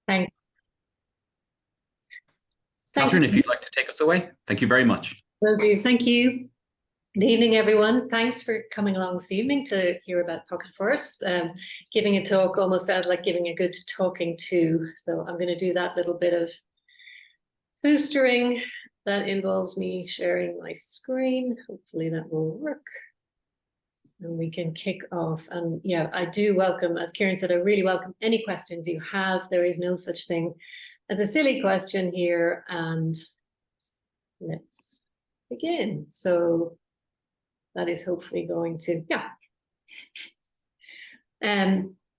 Thanks. Catherine, if you'd like to take us away, thank you very much. Will do. Thank you. Good evening, everyone. Thanks for coming along this evening to hear about pocket forests. Giving a talk almost sounds like giving a good talking to. So I'm going to do that little bit of boostering that involves me sharing my screen. Hopefully that will work. And we can kick off. And yeah, I do welcome, as Kieran said, I really welcome any questions you have. There is no such thing as a silly question here. And let's begin. So that is hopefully going to, yeah.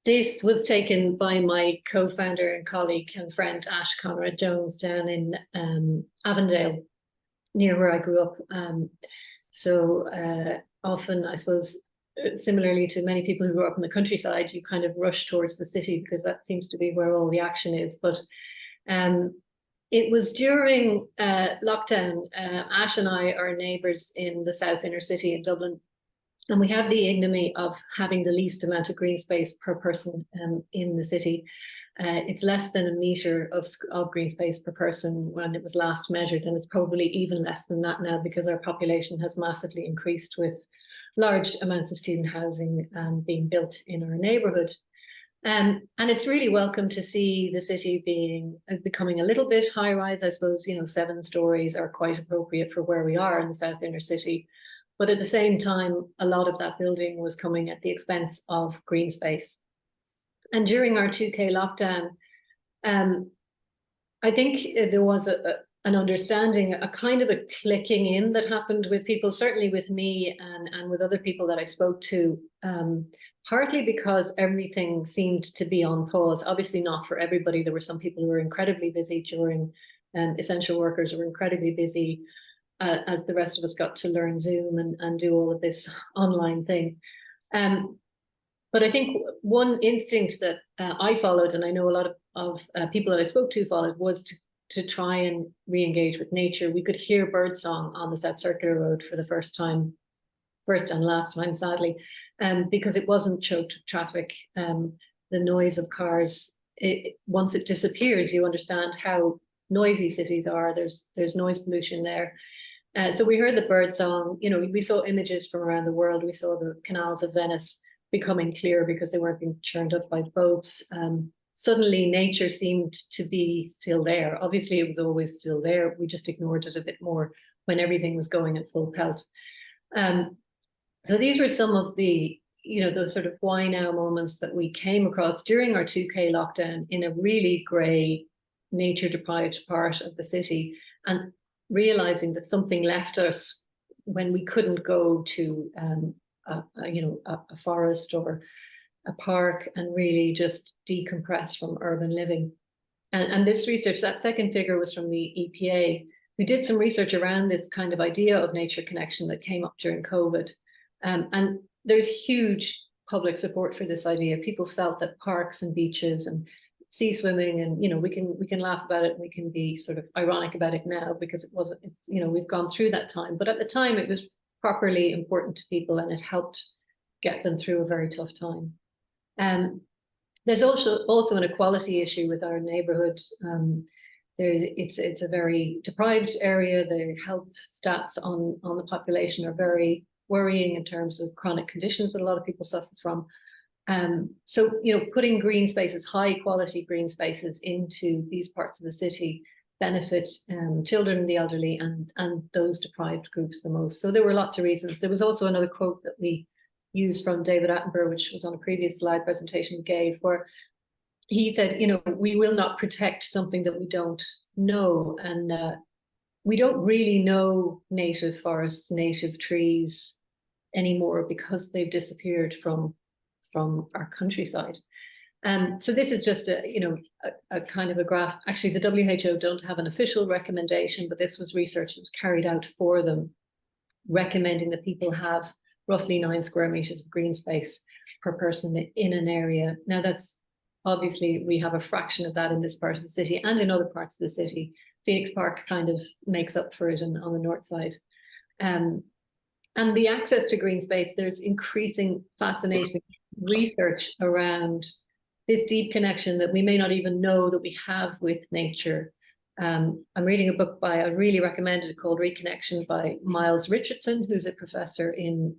This was taken by my co-founder and colleague and friend Ash Conrad Jones down in Avondale, near where I grew up. Often, I suppose, similarly to many people who grew up in the countryside, you kind of rush towards the city because that seems to be where all the action is. But it was during lockdown. Ash and I are neighbours in the south inner city in Dublin, and we have the ignominy of having the least amount of green space per person in the city. It's less than a metre of green space per person when it was last measured, and it's probably even less than that now because our population has massively increased with large amounts of student housing being built in our neighbourhood. And it's really welcome to see the city becoming a little bit high rise. I suppose, 7 stories are quite appropriate for where we are in the south inner city. But at the same time, a lot of that building was coming at the expense of green space. And during our 2K lockdown, I think there was an understanding, a kind of a clicking in that happened with people, certainly with me and with other people that I spoke to, partly because everything seemed to be on pause. Obviously not for everybody. There were some people who were incredibly busy during, essential workers were incredibly busy as the rest of us got to learn Zoom and do all of this online thing. But I think one instinct that I followed, and I know a lot of people that I spoke to followed, was to try and re-engage with nature. We could hear birdsong on the South Circular Road for the first and last time, sadly, because it wasn't choked with traffic. The noise of cars, once it disappears, you understand how noisy cities are. There's noise pollution there. So we heard the birdsong. We saw images from around the world. We saw the canals of Venice becoming clear because they weren't being churned up by boats. Suddenly nature seemed to be still there. Obviously it was always still there. We just ignored it a bit more when everything was going at full pelt. So these were some of the, the sort of why now moments that we came across during our 2K lockdown in a really grey, nature deprived part of the city, and realizing that something left us when we couldn't go to a forest or a park and really just decompress from urban living. And this research, that second figure, was from the EPA, who did some research around this kind of idea of nature connection that came up during COVID. And there's huge public support for this idea. People felt that parks and beaches and sea swimming, and we can laugh about it, and we can be sort of ironic about it now because we've gone through that time. But at the time it was properly important to people, and it helped get them through a very tough time. There's also an equality issue with our neighbourhood. It's a very deprived area. The health stats on the population are very worrying in terms of chronic conditions that a lot of people suffer from. So putting green spaces, high quality green spaces, into these parts of the city benefit children, the elderly, and those deprived groups the most. So there were lots of reasons. There was also another quote that we used from David Attenborough, which was on a previous slide presentation we gave, where he said, we will not protect something that we don't know. And we don't really know native forests, native trees anymore because they've disappeared from our countryside. So this is just a kind of a graph. Actually, the WHO don't have an official recommendation, but this was research that was carried out for them, recommending that people have roughly 9 square meters of green space per person in an area. Now that's obviously, we have a fraction of that in this part of the city and in other parts of the city. Phoenix Park kind of makes up for it on the north side. And the access to green space, there's increasing fascinating research around this deep connection that we may not even know that we have with nature. I'm reading a book I really recommend it, called Reconnection by Miles Richardson, who's a professor in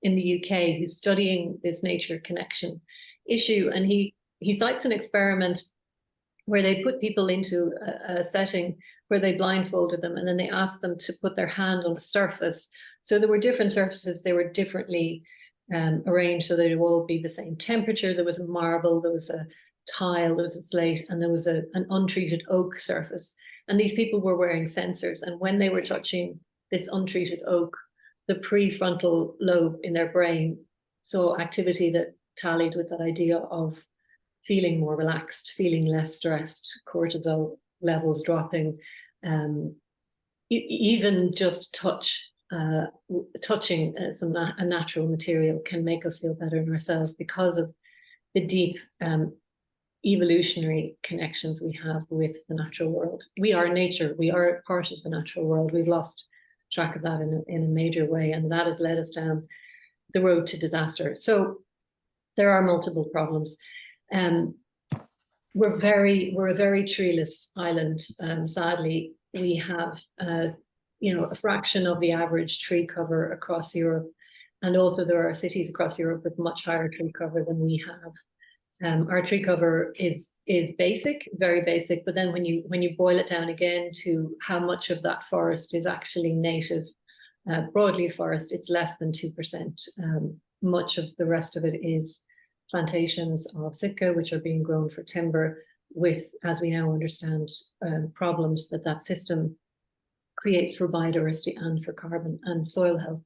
the UK, who's studying this nature connection issue. And he cites an experiment where they put people into a setting where they blindfolded them, and then they asked them to put their hand on a surface. So there were different surfaces, they were differently arranged so they'd all be the same temperature. There was a marble, there was a tile, there was a slate, and there was an untreated oak surface. And these people were wearing sensors, and when they were touching this untreated oak, the prefrontal lobe in their brain saw activity that tallied with that idea of feeling more relaxed, feeling less stressed, cortisol levels dropping, even just touching a natural material can make us feel better in ourselves because of the deep evolutionary connections we have with the natural world. We are nature, we are part of the natural world. We've lost track of that in a major way, and that has led us down the road to disaster. So there are multiple problems. We're a very treeless island. Sadly, we have a fraction of the average tree cover across Europe, and also there are cities across Europe with much higher tree cover than we have. Our tree cover is basic, very basic, but then when you boil it down again to how much of that forest is actually native broadleaf forest, it's less than 2%. Much of the rest of it is plantations of Sitka, which are being grown for timber, with, as we now understand, problems that system creates for biodiversity and for carbon and soil health.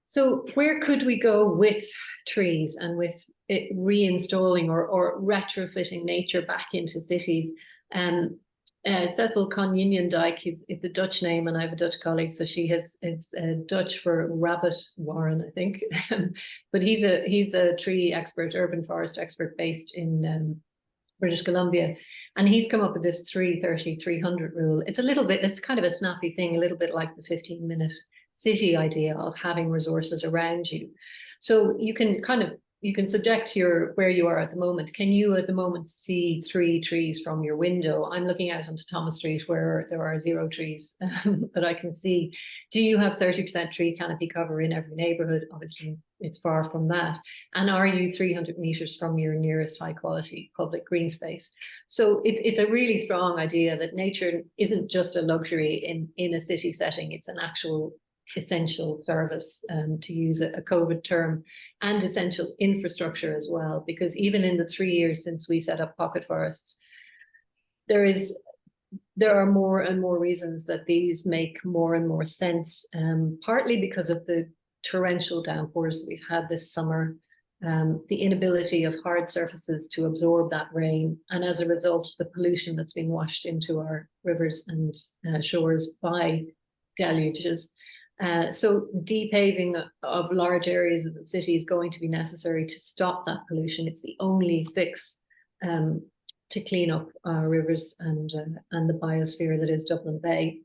So where could we go with trees and with it reinstalling or retrofitting nature back into cities? Cecil Konijnendijk, it's a Dutch name, and I have a Dutch colleague, so it's Dutch for rabbit warren, I think. But he's a tree expert, urban forest expert based in British Columbia, and he's come up with this 330-300 rule. It's kind of a snappy thing, a little bit like the 15-minute city idea of having resources around you. So you can subject where you are at the moment. Can you at the moment see 3 trees from your window? I'm looking out onto Thomas Street where there are 0 trees that I can see. Do you have 30% tree canopy cover in every neighborhood? Obviously, it's far from that. And are you 300 meters from your nearest high quality public green space? So it's a really strong idea that nature isn't just a luxury in a city setting. It's an actual essential service, to use a COVID term, and essential infrastructure as well, because even in the 3 years since we set up pocket forests, there are more and more reasons that these make more and more sense, partly because of the torrential downpours that we've had this summer, the inability of hard surfaces to absorb that rain, and as a result, the pollution that's being washed into our rivers and shores by deluges. So depaving of large areas of the city is going to be necessary to stop that pollution. It's the only fix to clean up our rivers and the biosphere that is Dublin Bay.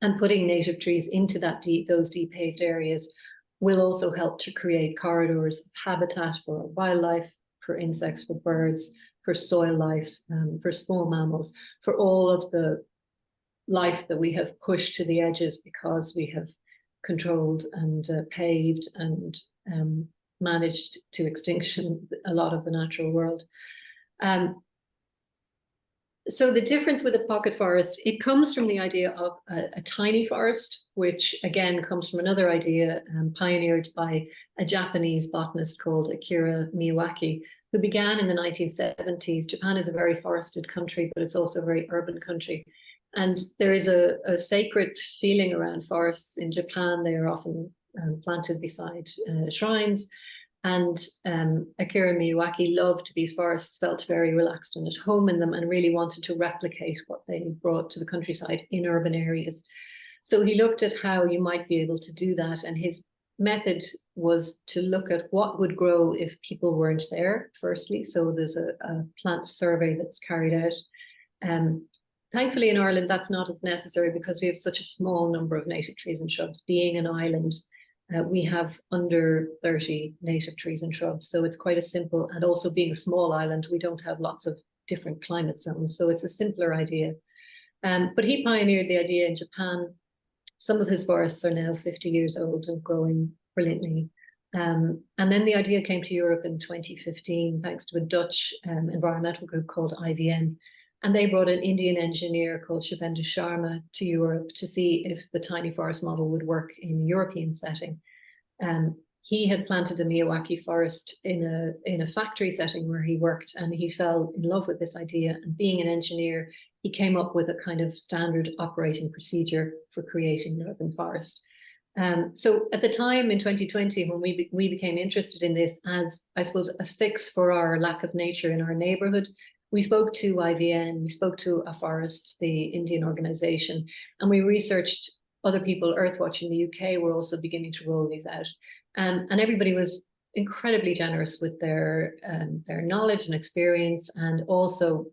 And putting native trees into those depaved areas will also help to create corridors of habitat for wildlife, for insects, for birds, for soil life, for small mammals, for all of the life that we have pushed to the edges because we have controlled and paved and managed to extinction a lot of the natural world. So the difference with a pocket forest, it comes from the idea of a tiny forest, which again comes from another idea pioneered by a Japanese botanist called Akira Miyawaki, who began in the 1970s. Japan is a very forested country, but it's also a very urban country. And there is a sacred feeling around forests in Japan. They are often planted beside shrines. And Akira Miyawaki loved these forests, felt very relaxed and at home in them, and really wanted to replicate what they brought to the countryside in urban areas. So he looked at how you might be able to do that. And his method was to look at what would grow if people weren't there, firstly. So there's a plant survey that's carried out. Thankfully, in Ireland, that's not as necessary because we have such a small number of native trees and shrubs. Being an island, we have under 30 native trees and shrubs. So it's quite a simple, and also being a small island, we don't have lots of different climate zones. So it's a simpler idea. But he pioneered the idea in Japan. Some of his forests are now 50 years old and growing brilliantly. And then the idea came to Europe in 2015, thanks to a Dutch environmental group called IVN. And they brought an Indian engineer called Shubhendu Sharma to Europe to see if the tiny forest model would work in a European setting. He had planted a Miyawaki forest in a factory setting where he worked, and he fell in love with this idea. And being an engineer, he came up with a kind of standard operating procedure for creating an urban forest. So at the time in 2020, when we became interested in this as, I suppose, a fix for our lack of nature in our neighborhood, we spoke to IVN, we spoke to Afforest, the Indian organization, and we researched other people. Earthwatch in the UK were also beginning to roll these out. And everybody was incredibly generous with their knowledge and experience, and also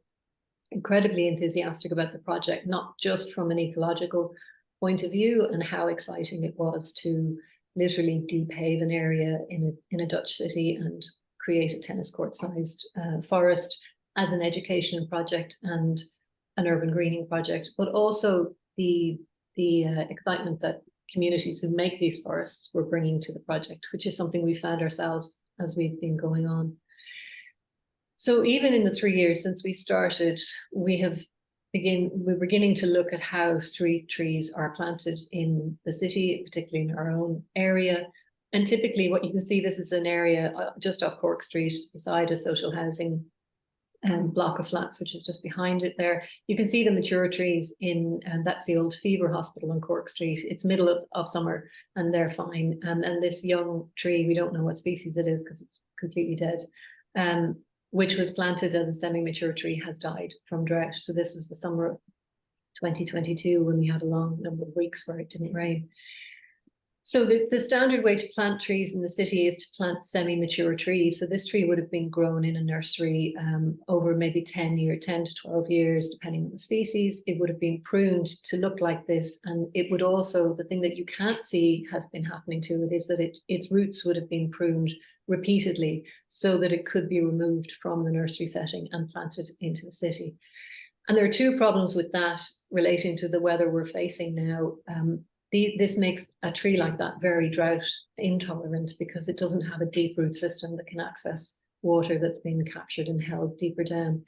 incredibly enthusiastic about the project, not just from an ecological point of view and how exciting it was to literally depave an area in a Dutch city and create a tennis court sized forest as an education project and an urban greening project, but also the excitement that communities who make these forests were bringing to the project, which is something we found ourselves as we've been going on. So even in the 3 years since we started, we're beginning to look at how street trees are planted in the city, particularly in our own area. And typically what you can see, this is an area just off Cork Street beside a social housing block of flats, which is just behind it there. You can see the mature trees and that's the old Fever Hospital on Cork Street. It's middle of summer and they're fine. And this young tree, we don't know what species it is because it's completely dead, which was planted as a semi-mature tree, has died from drought. So this was the summer of 2022 when we had a long number of weeks where it didn't rain. So the standard way to plant trees in the city is to plant semi-mature trees. So this tree would have been grown in a nursery over maybe 10 to 12 years, depending on the species. It would have been pruned to look like this. And it would also, the thing that you can't see has been happening to it is that its roots would have been pruned repeatedly so that it could be removed from the nursery setting and planted into the city. And there are two problems with that relating to the weather we're facing now. This makes a tree like that very drought intolerant because it doesn't have a deep root system that can access water that's been captured and held deeper down.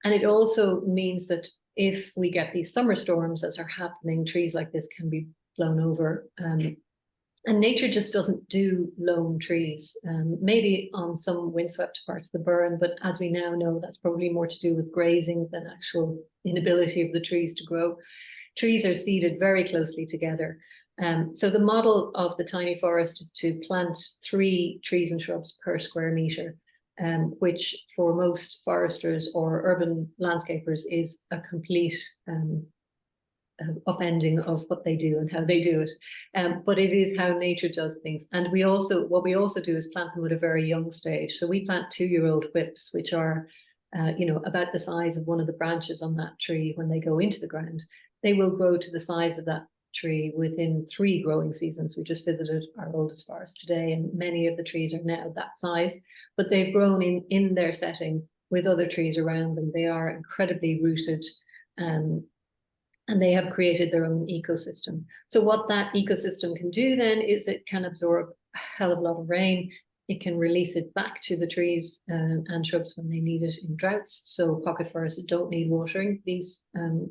And it also means that if we get these summer storms as are happening, trees like this can be blown over. And nature just doesn't do lone trees, maybe on some windswept parts of the burn, but as we now know, that's probably more to do with grazing than actual inability of the trees to grow. Trees are seeded very closely together. So the model of the tiny forest is to plant 3 trees and shrubs per square metre, which for most foresters or urban landscapers is a complete upending of what they do and how they do it. But it is how nature does things. And what we also do is plant them at a very young stage. So we plant 2-year-old whips, which are about the size of one of the branches on that tree when they go into the ground. They will grow to the size of that tree within 3 growing seasons. We just visited our oldest forest today, and many of the trees are now that size, but they've grown in their setting with other trees around them. They are incredibly rooted, and they have created their own ecosystem. So what that ecosystem can do then is it can absorb a hell of a lot of rain. It can release it back to the trees and shrubs when they need it in droughts. So pocket forests don't need watering. These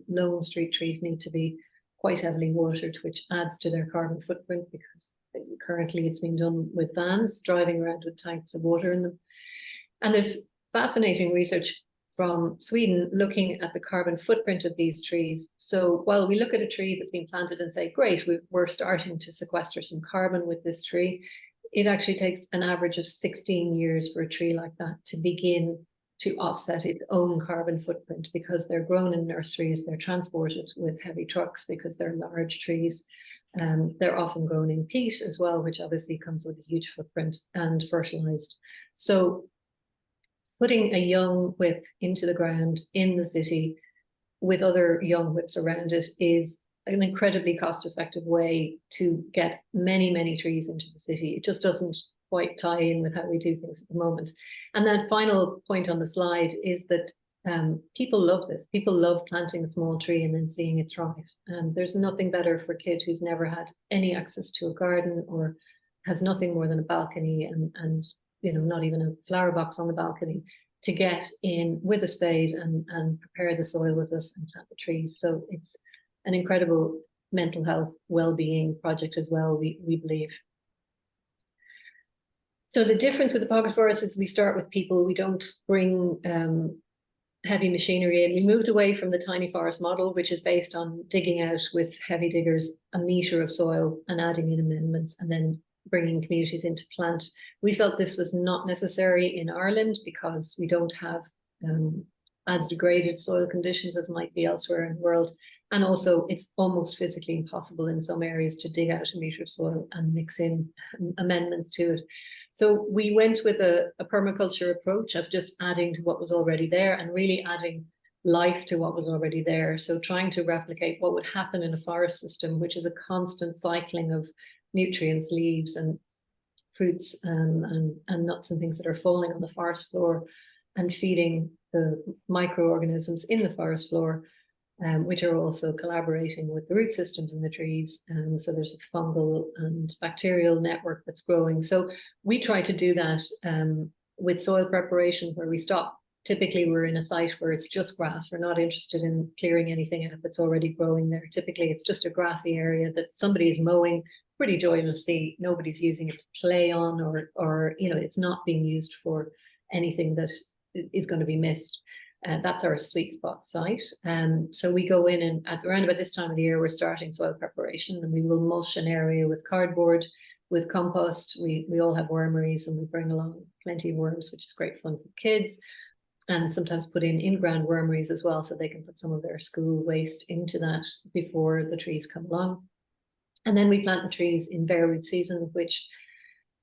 lone street trees need to be quite heavily watered, which adds to their carbon footprint because currently it's being done with vans driving around with tanks of water in them. And there's fascinating research from Sweden looking at the carbon footprint of these trees. So while we look at a tree that's been planted and say, great, we're starting to sequester some carbon with this tree, it actually takes an average of 16 years for a tree like that to begin to offset its own carbon footprint because they're grown in nurseries, they're transported with heavy trucks because they're large trees. They're often grown in peat as well, which obviously comes with a huge footprint, and fertilized. So putting a young whip into the ground in the city with other young whips around it is an incredibly cost-effective way to get many, many trees into the city. It just doesn't quite tie in with how we do things at the moment. And then final point on the slide is that people love this. People love planting a small tree and then seeing it thrive. There's nothing better for a kid who's never had any access to a garden or has nothing more than a balcony and you know, not even a flower box on the balcony, to get in with a spade and prepare the soil with us and plant the trees. So it's an incredible mental health well-being project as well, we believe. So the difference with the pocket forest is we start with people. We don't bring heavy machinery in. We moved away from the tiny forest model, which is based on digging out with heavy diggers a metre of soil and adding in amendments and then bringing communities in to plant. We felt this was not necessary in Ireland because we don't have as degraded soil conditions as might be elsewhere in the world. And also it's almost physically impossible in some areas to dig out a metre of soil and mix in amendments to it. So we went with a permaculture approach of just adding to what was already there and really adding life to what was already there. So trying to replicate what would happen in a forest system, which is a constant cycling of nutrients, leaves and fruits and nuts and things that are falling on the forest floor and feeding the microorganisms in the forest floor, which are also collaborating with the root systems in the trees. So there's a fungal and bacterial network that's growing. So we try to do that with soil preparation where we stop. Typically, we're in a site where it's just grass. We're not interested in clearing anything out that's already growing there. Typically, it's just a grassy area that somebody is mowing pretty joylessly. Nobody's using it to play on or you know, it's not being used for anything that is going to be missed. That's our sweet spot site. So we go in and at around about this time of the year, we're starting soil preparation and we will mulch an area with cardboard, with compost. We all have wormeries and we bring along plenty of worms, which is great fun for kids. And sometimes put in-ground wormeries as well, so they can put some of their school waste into that before the trees come along. And then we plant the trees in bare root season, which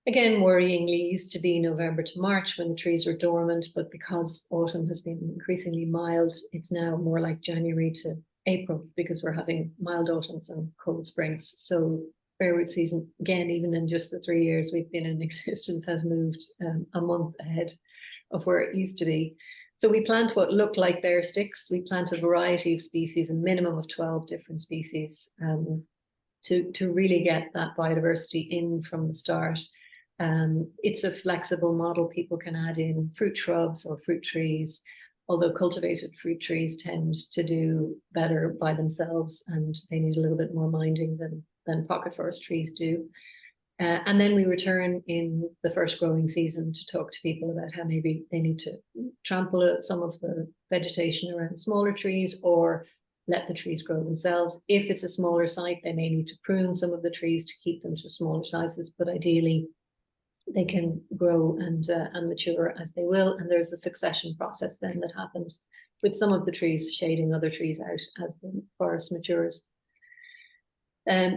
again, worryingly used to be November to March when the trees were dormant, but because autumn has been increasingly mild, it's now more like January to April because we're having mild autumns and cold springs. So bare root season, again, even in just the 3 years we've been in existence, has moved a month ahead of where it used to be. So we plant what look like bare sticks. We plant a variety of species, a minimum of 12 different species, to really get that biodiversity in from the start. It's a flexible model. People can add in fruit shrubs or fruit trees, although cultivated fruit trees tend to do better by themselves and they need a little bit more minding than pocket forest trees do. And then we return in the first growing season to talk to people about how maybe they need to trample some of the vegetation around smaller trees or let the trees grow themselves. If it's a smaller site, they may need to prune some of the trees to keep them to smaller sizes, but ideally they can grow and mature as they will. And there's a succession process then that happens with some of the trees shading other trees out as the forest matures.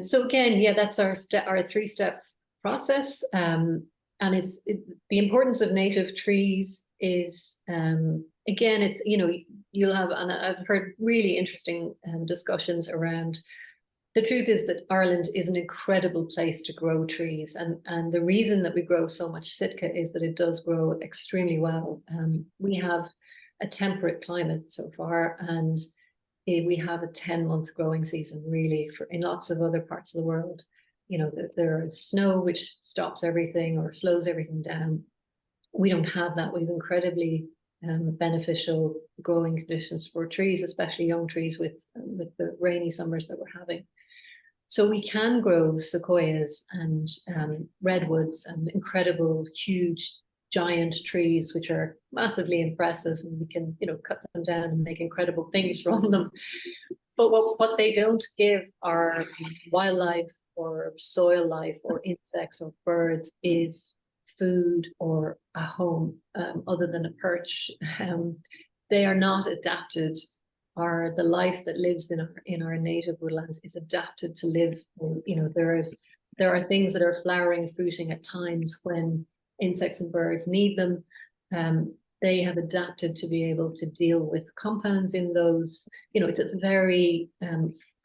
So again, yeah, that's our three-step process. And the importance of native trees is, again, it's, you know, you'll have, and I've heard really interesting discussions around. The truth is that Ireland is an incredible place to grow trees. And the reason that we grow so much Sitka is that it does grow extremely well. We have a temperate climate so far, and we have a 10-month growing season, really, in lots of other parts of the world. You know, there is snow, which stops everything or slows everything down. We don't have that. We have incredibly beneficial growing conditions for trees, especially young trees with the rainy summers that we're having. So we can grow sequoias and redwoods and incredible, huge, giant trees, which are massively impressive, and we can, you know, cut them down and make incredible things from them. But what they don't give our wildlife or soil life or insects or birds is food or a home, other than a perch. They are not adapted, or the life that lives in our native woodlands is adapted to live. You know, there are things that are flowering and fruiting at times when insects and birds need them. they have adapted to be able to deal with compounds in those. It's a very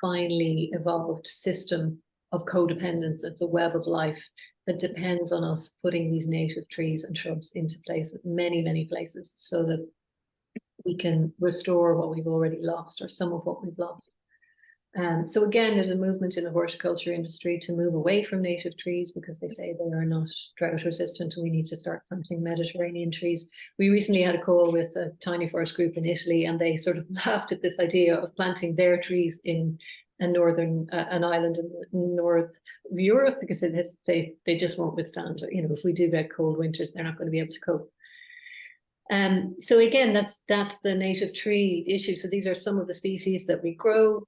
finely evolved system of codependence. It's a web of life that depends on us putting these native trees and shrubs into place, many, many places, so that we can restore what we've already lost, or some of what we've lost. So again, there's a movement in the horticulture industry to move away from native trees because they say they are not drought resistant. We need to start planting Mediterranean trees. We recently had a call with a tiny forest group in Italy, and they sort of laughed at this idea of planting their trees in an island in north of Europe, because they just won't withstand. If we do get cold winters, they're not going to be able to cope. So again, that's the native tree issue. So these are some of the species that we grow.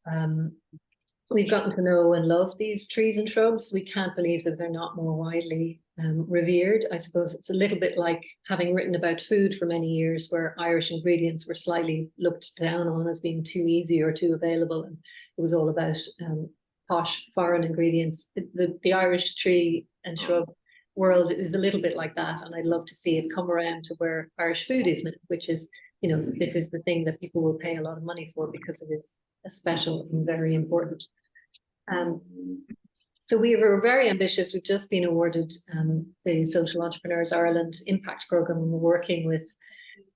We've gotten to know and love these trees and shrubs. We can't believe that they're not more widely revered. I suppose it's a little bit like having written about food for many years, where Irish ingredients were slightly looked down on as being too easy or too available, and it was all about posh foreign ingredients. The Irish tree and shrub world is a little bit like that, and I'd love to see it come around to where Irish food is, which is, this is the thing that people will pay a lot of money for because it is a special and very important. So we were very ambitious. We've just been awarded the Social Entrepreneurs Ireland Impact Programme, and we're working with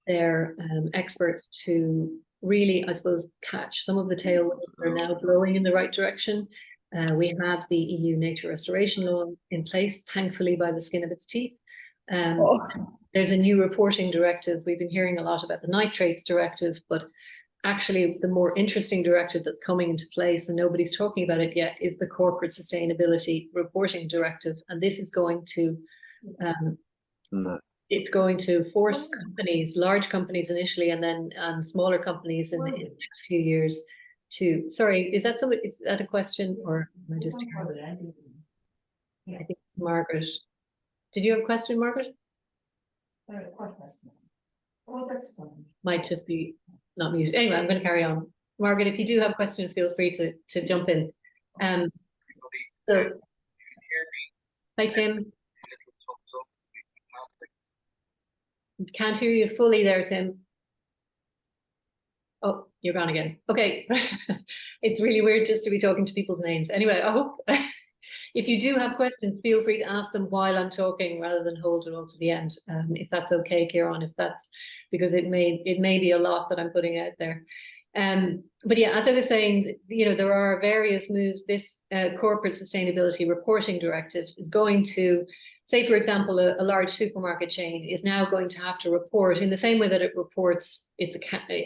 their experts to really, I suppose, catch some of the tailwinds that are now blowing in the right direction. We have the EU Nature Restoration Law in place, thankfully, by the skin of its teeth. There's a new reporting directive. We've been hearing a lot about the nitrates directive, but actually the more interesting directive that's coming into place, and nobody's talking about it yet, is the Corporate Sustainability Reporting Directive. And this is going to it's going to force companies, large companies initially, and then smaller companies in the next few years to, sorry, is that a question, or am I just hearing? I think it's Margaret. Did you have a question, Margaret? Oh, that's fine. Might just be not muted. Anyway, I'm going to carry on. Margaret, if you do have a question, feel free to jump in. So, hi, Tim. Can't hear you fully there, Tim. Oh, you're gone again. Okay. It's really weird just to be talking to people's names. Anyway, I hope if you do have questions, feel free to ask them while I'm talking rather than hold it all to the end. If that's okay, Kieran, if that's, because it may be a lot that I'm putting out there. But yeah, as I was saying, there are various moves. This Corporate Sustainability Reporting Directive is going to, say, for example, a large supermarket chain is now going to have to report in the same way that it reports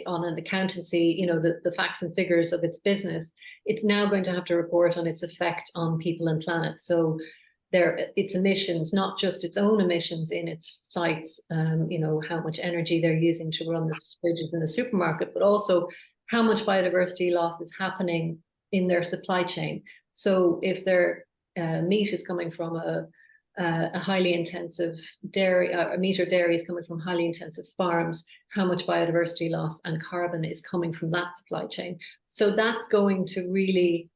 on an accountancy, the facts and figures of its business. It's now going to have to report on its effect on people and planet. So its emissions, not just its own emissions in its sites, how much energy they're using to run the fridges in the supermarket, but also how much biodiversity loss is happening in their supply chain. So if their meat is coming from a highly intensive dairy, meat or dairy is coming from highly intensive farms, how much biodiversity loss and carbon is coming from that supply chain. So that's going to really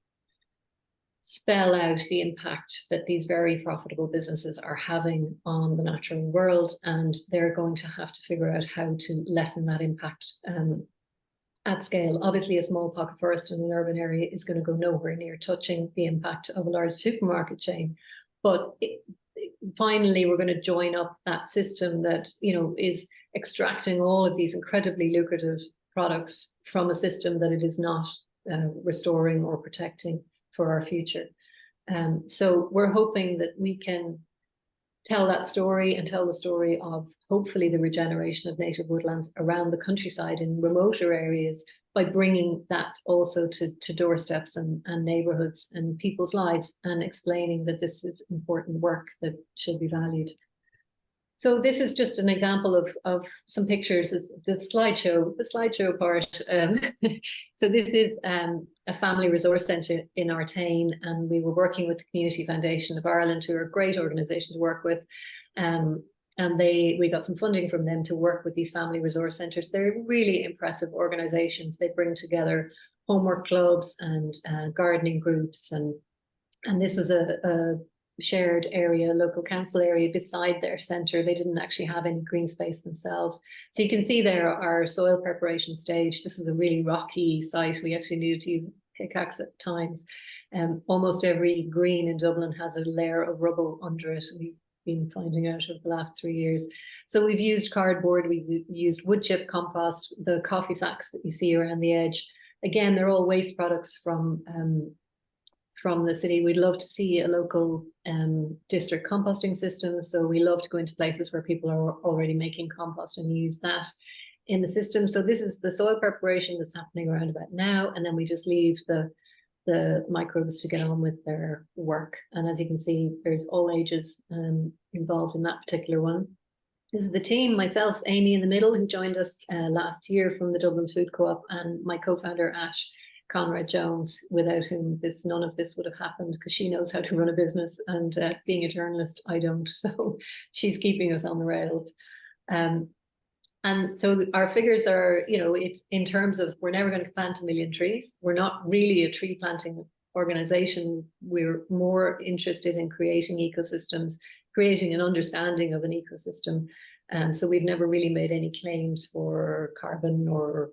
spell out the impact that these very profitable businesses are having on the natural world, and they're going to have to figure out how to lessen that impact at scale. Obviously, a small pocket forest in an urban area is going to go nowhere near touching the impact of a large supermarket chain, but finally we're going to join up that system that is extracting all of these incredibly lucrative products from a system that it is not restoring or protecting for our future. So we're hoping that we can tell that story and tell the story of hopefully the regeneration of native woodlands around the countryside in remoter areas by bringing that also to doorsteps and neighborhoods and people's lives, and explaining that this is important work that should be valued. So this is just an example of some pictures. It's the slideshow part. So this is a family resource centre in Artane, and we were working with the Community Foundation of Ireland, who are a great organisation to work with. And we got some funding from them to work with these family resource centres. They're really impressive organisations. They bring together homework clubs and gardening groups, and this was a shared area, local council area beside their centre. They didn't actually have any green space themselves. So you can see there our soil preparation stage. This was a really rocky site. We actually needed to use pickaxe at times. Almost every green in Dublin has a layer of rubble under it. We've been finding out over the last 3 years. So we've used cardboard, we've used wood chip compost, the coffee sacks that you see around the edge. Again, they're all waste products from the city. We'd love to see a local district composting system. So we love to go into places where people are already making compost and use that in the system. So this is the soil preparation that's happening around about now. And then we just leave the microbes to get on with their work. And as you can see, there's all ages involved in that particular one. This is the team, myself, Amy in the middle, who joined us last year from the Dublin Food Co-op, and my co-founder, Ash Conrad-Jones, without whom none of this would have happened, because she knows how to run a business, and being a journalist, I don't. So she's keeping us on the rails. And so our figures are, it's in terms of, we're never going to plant 1 million trees. We're not really a tree planting organization. We're more interested in creating ecosystems, creating an understanding of an ecosystem. So we've never really made any claims for carbon or,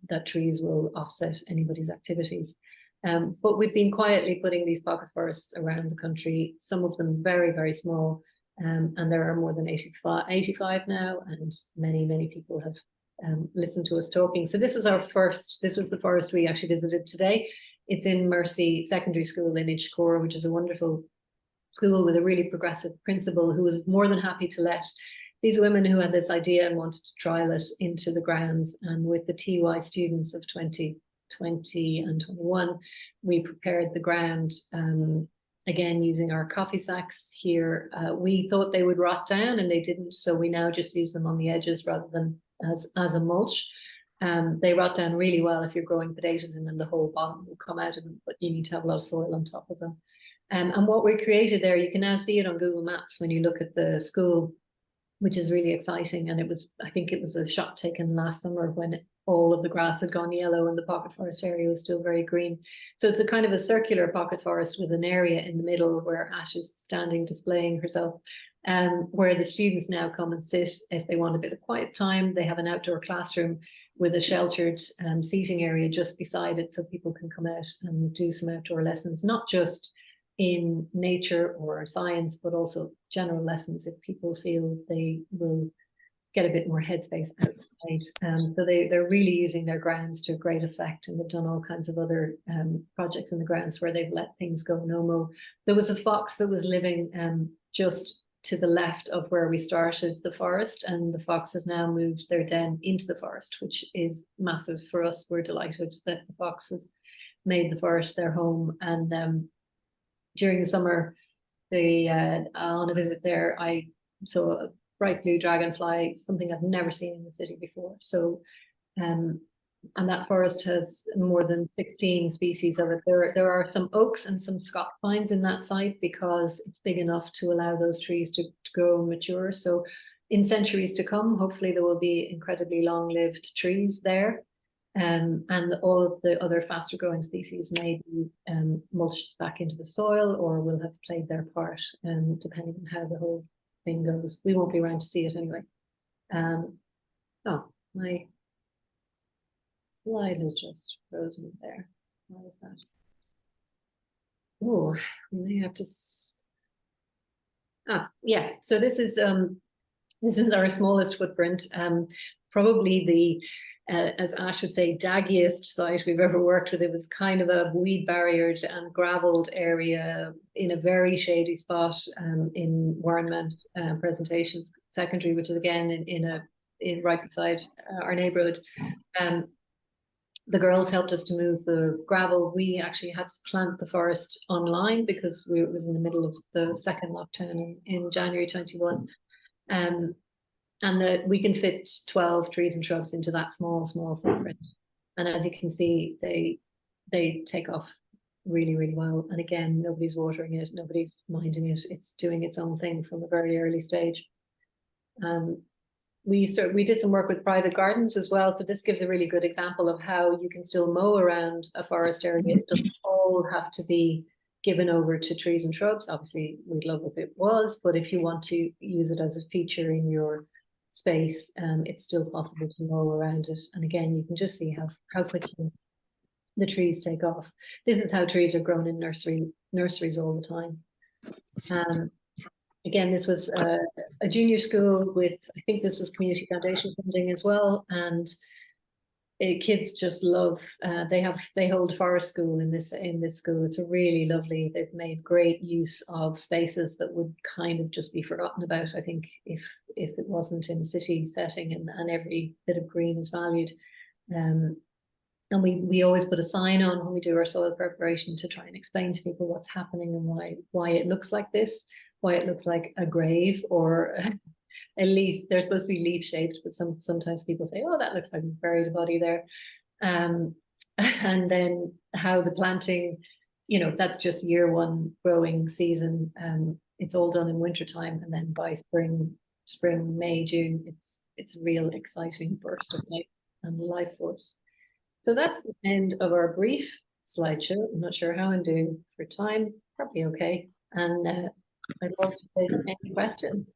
that trees will offset anybody's activities. But we've been quietly putting these pocket forests around the country, some of them very, very small. And there are more than 85 now, and many people have listened to us talking. So this was the forest we actually visited today. It's in Mercy Secondary School in Inchicore, which is a wonderful school with a really progressive principal who was more than happy to let these women who had this idea and wanted to trial it into the grounds. And with the TY students of 2020 and 21, we prepared the ground, again, using our coffee sacks here. We thought they would rot down, and they didn't. So we now just use them on the edges rather than as a mulch. They rot down really well if you're growing potatoes, and then the whole bottom will come out of them, but you need to have a lot of soil on top of them. And what we created there, you can now see it on Google Maps when you look at the school, which is really exciting. And I think it was a shot taken last summer when all of the grass had gone yellow and the pocket forest area was still very green. So it's a kind of a circular pocket forest with an area in the middle where Ash is standing displaying herself, where the students now come and sit if they want a bit of quiet time. They have an outdoor classroom with a sheltered seating area just beside it, so people can come out and do some outdoor lessons, not just in nature or science, but also general lessons if people feel they will get a bit more headspace outside. So they're really using their grounds to great effect, and they've done all kinds of other projects in the grounds where they've let things go no-mo. There was a fox that was living just to the left of where we started the forest, and the fox has now moved their den into the forest, which is massive for us. We're delighted that the fox has made the forest their home. And during the summer, on a visit there, I saw a bright blue dragonfly, something I've never seen in the city before. So, and that forest has more than 16 species of it. There are some oaks and some Scots pines in that site because it's big enough to allow those trees to grow and mature. So in centuries to come, hopefully there will be incredibly long-lived trees there. And all of the other faster growing species may be mulched back into the soil or will have played their part, depending on how the whole thing goes. We won't be around to see it anyway. Oh, my slide has just frozen there. Why is that? Oh, we may have to. Yeah. So this is our smallest footprint. Probably the as Ash would say, daggiest site we've ever worked with. It was kind of a weed barriered and gravelled area in a very shady spot in Warrenmount Presentations Secondary, which is again in right beside our neighbourhood. The girls helped us to move the gravel. We actually had to plant the forest online because it was in the middle of the second lockdown in January 21. And that we can fit 12 trees and shrubs into that small footprint. And as you can see, they take off really, really well. And again, nobody's watering it, nobody's minding it. It's doing its own thing from a very early stage. We did some work with private gardens as well. So this gives a really good example of how you can still mow around a forest area. It doesn't all have to be given over to trees and shrubs. Obviously, we'd love if it was, but if you want to use it as a feature in your space, it's still possible to mow around it. And again, you can just see how quickly the trees take off. This is how trees are grown in nurseries all the time. Again, this was a junior school with, I think this was Community Foundation funding as well, and kids just love. They hold forest school in this school. It's a really lovely. They've made great use of spaces that would kind of just be forgotten about, I think, if it wasn't in a city setting, and every bit of green is valued. And we always put a sign on when we do our soil preparation to try and explain to people what's happening and why it looks like this, why it looks like a grave or a leaf. They're supposed to be leaf shaped, but sometimes people say, oh, that looks like we buried a body there. And then how the planting, that's just year one growing season. It's all done in wintertime, and then by spring, May, June, it's a real exciting burst of life and life force. So that's the end of our brief slideshow. I'm not sure how I'm doing for time, probably okay. And I'd love to take any questions.